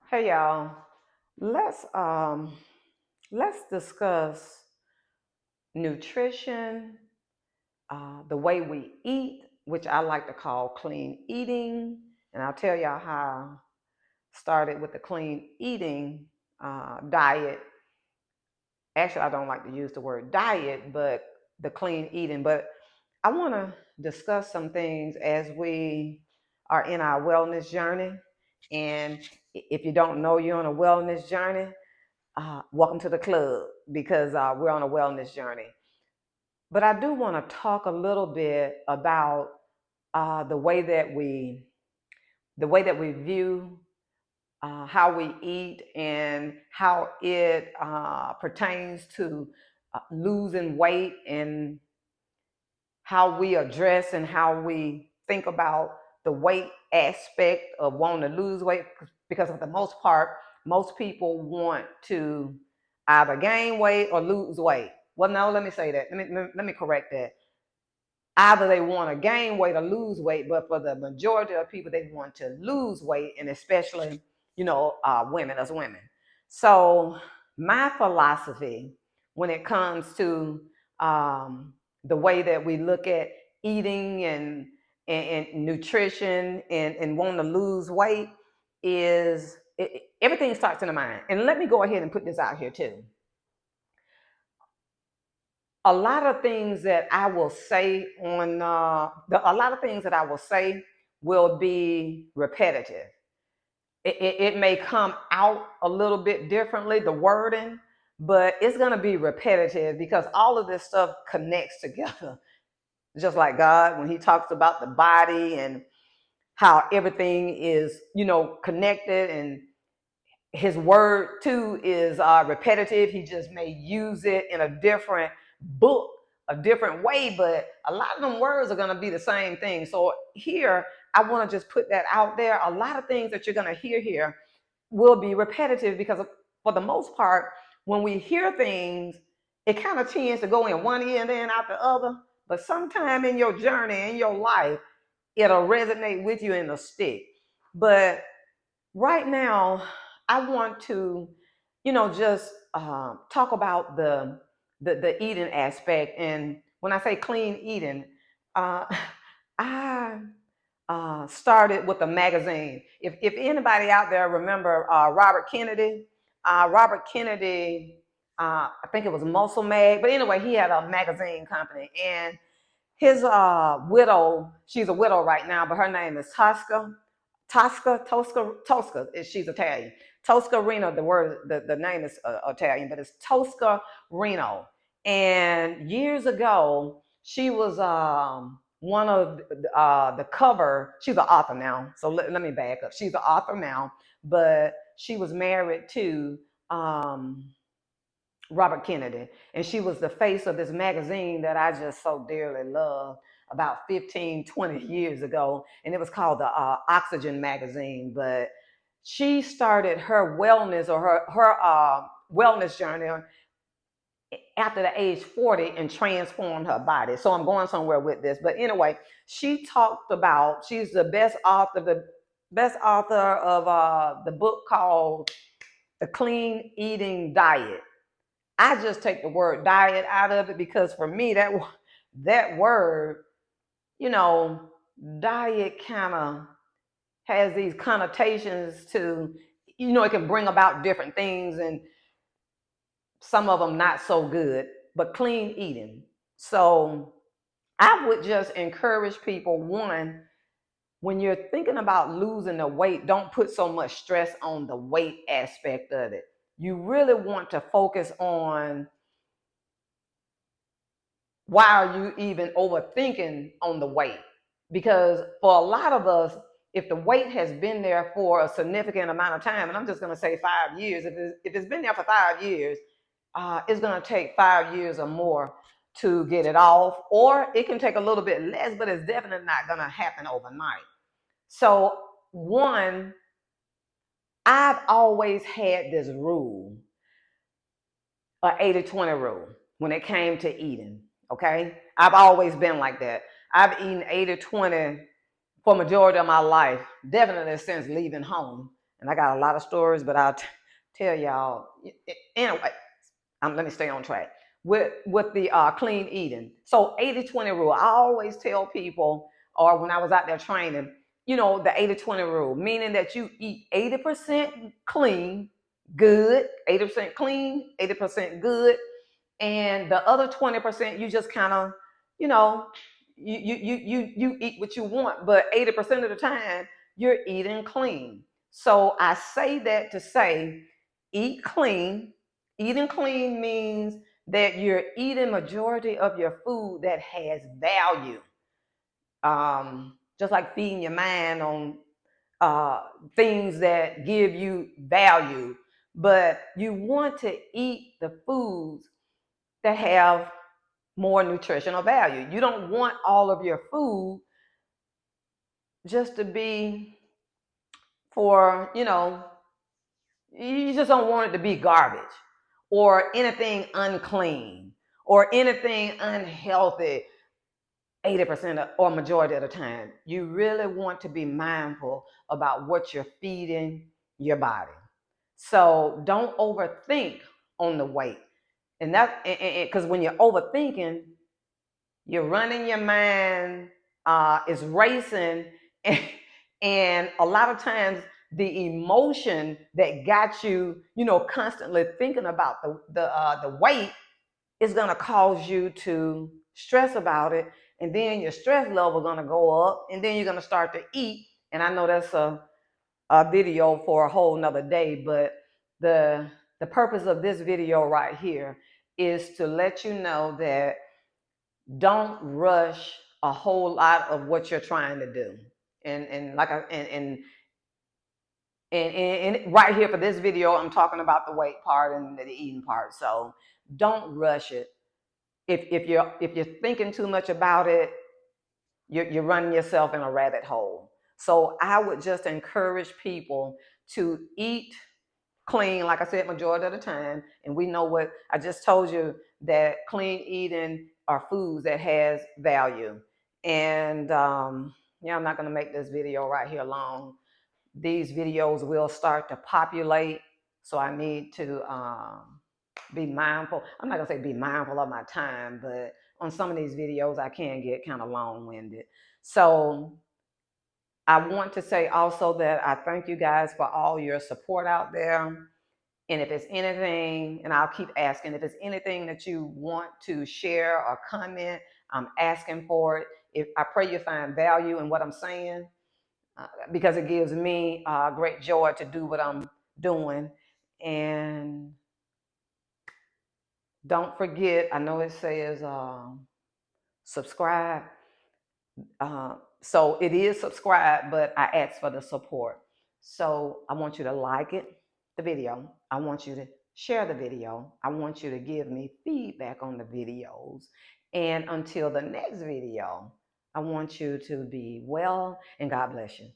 Hey y'all, let's um let's discuss nutrition, the way we eat, which I like to call clean eating, and I'll tell y'all how I started with the clean eating diet. Actually, I don't like to use the word diet, but the clean eating. But I want to discuss some things as we are in our wellness journey. And if you don't know you're on a wellness journey, welcome to the club because we're on a wellness journey. But I do want to talk a little bit about the way that we view how we eat and how it pertains to losing weight and how we address and how we think about the weight aspect of wanting to lose weight, because for the most part most people want to either gain weight or lose weight. Well, no, let me say that, let me correct that. Either they want to gain weight or lose weight, but for the majority of people they want to lose weight, and especially women, as women. So my philosophy when it comes to um, the way that we look at eating and nutrition and wanting to lose weight is everything starts in the mind. And let me go ahead and put this out here too. A lot of things that I will say a lot of things that I will say will be repetitive. It may come out a little bit differently, the wording, but it's going to be repetitive because all of this stuff connects together. Just like God, when he talks about the body and how everything is, connected, and his word too is repetitive. He just may use it in a different book, a different way, but a lot of them words are going to be the same thing. So here, I want to just put that out there. A lot of things that you're going to hear here will be repetitive because for the most part, when we hear things, it kind of tends to go in one ear and then out the other. But sometime in your journey, in your life, it'll resonate with you and it'll stick. But right now, I want to, just talk about the eating aspect. And when I say clean eating, uh, I started with a magazine. If anybody out there remember Robert Kennedy, I think it was Muscle Mag, but anyway, he had a magazine company, and his widow, she's a widow right now, but her name is Tosca. She's Italian. Tosca Reno. The name is Italian, but it's Tosca Reno. And years ago, she was one of the cover. She's an author now, so let me back up. She's an author now, but she was married to Robert Kennedy, and she was the face of this magazine that I just so dearly love about 15, 20 years ago, and it was called the Oxygen magazine. But she started her wellness or her wellness journey after the age 40 and transformed her body. So I'm going somewhere with this. But anyway, she's the best author of the book called The Clean Eating Diet. I just take the word diet out of it because for me that word, you know, diet kind of has these connotations to, it can bring about different things, and some of them not so good, but clean eating. So I would just encourage people, one, when you're thinking about losing the weight, don't put so much stress on the weight aspect of it. You really want to focus on why are you even overthinking on the weight? Because for a lot of us, if the weight has been there for a significant amount of time, and I'm just going to say 5 years, if it's been there for 5 years, it's going to take 5 years or more to get it off, or it can take a little bit less, but it's definitely not going to happen overnight. So, one, I've always had this rule, a 80-20 rule, when it came to eating. Okay, I've always been like that. I've eaten 80-20 for majority of my life, definitely since leaving home. And I got a lot of stories, but I'll tell y'all. Anyway, let me stay on track with the clean eating. So 80-20 rule. I always tell people, or when I was out there training, the 80-20 rule, meaning that you eat 80% clean, good, 80% clean, 80% good, and the other 20% you just kind of, you know, you eat what you want, but 80% of the time you're eating clean. So I say that to say, eat clean. Eating clean means that you're eating majority of your food that has value. Just like feeding your mind on things that give you value, but you want to eat the foods that have more nutritional value. You don't want all of your food just to be for, you just don't want it to be garbage or anything unclean or anything unhealthy 80% or majority of the time. You really want to be mindful about what you're feeding your body. So don't overthink on the weight. And that, because when you're overthinking, you're running your mind, is racing, and a lot of times the emotion that got you, constantly thinking about the weight is going to cause you to stress about it, and then your stress level is going to go up, and then you're going to start to eat. And I know that's a video for a whole nother day, but the purpose of this video right here is to let you know that don't rush a whole lot of what you're trying to do. And like and right here for this video, I'm talking about the weight part and the eating part. So don't rush it. If you're thinking too much about it, you're running yourself in a rabbit hole. So I would just encourage people to eat clean, like I said, majority of the time. And we know what I just told you, that clean eating are foods that has value. And I'm not going to make this video right here long. These videos will start to populate, so I need to be mindful. I'm not going to say be mindful of my time, but on some of these videos I can get kind of long-winded. So I want to say also that I thank you guys for all your support out there. And if it's anything, and I'll keep asking, if it's anything that you want to share or comment, I'm asking for it. If I pray you find value in what I'm saying, because it gives me great joy to do what I'm doing. And don't forget, I know it says subscribe. So it is subscribe, but I ask for the support. So I want you to like the video. I want you to share the video. I want you to give me feedback on the videos. And until the next video, I want you to be well, and God bless you.